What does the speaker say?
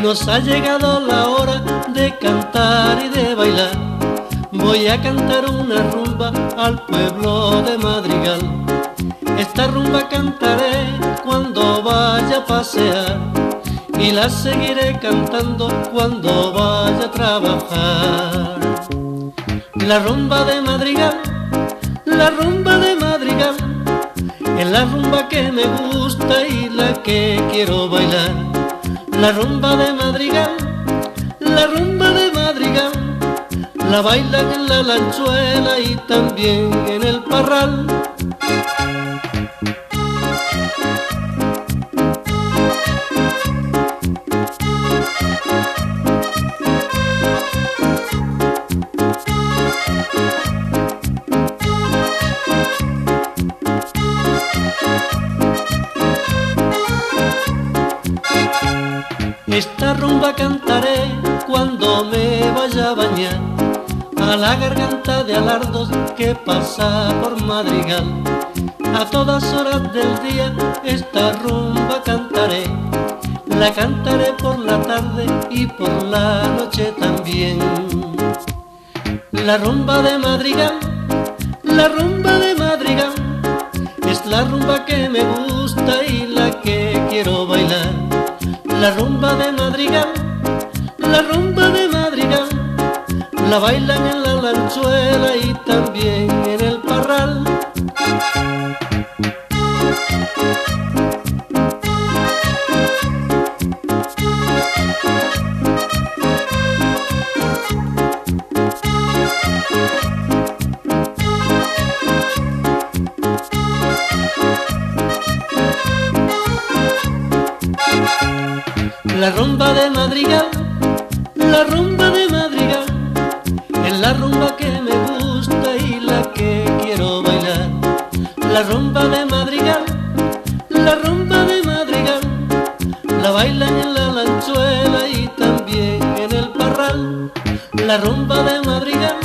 Nos ha llegado la hora de cantar y de bailar. Voy a cantar una rumba al pueblo de Madrigal. Esta rumba cantaré cuando vaya a pasear y la seguiré cantando cuando vaya a trabajar. La rumba de Madrigal, la rumba de Madrigal, es la rumba que me gusta y la que quiero bailar. La rumba de Madrigal, la rumba de Madrigal, la bailan en la lanchuela y también en el parral. Esta rumba cantaré cuando me vaya a bañar a la garganta de Alardos que pasa por Madrigal. A todas horas del día esta rumba cantaré, la cantaré por la tarde y por la noche también. La rumba de Madrigal, la rumba de Madrigal, es la rumba que me gusta y la que quiero bailar. La rumba de Madrigal, la rumba de Madrigal, la bailan en la lanchuela y también en el parral. La rumba de Madrigal, la rumba de Madrigal, es la rumba que me gusta y la que quiero bailar. La rumba de Madrigal, la rumba de Madrigal, la bailan en la lanchuela y también en el parral. La rumba de Madrigal,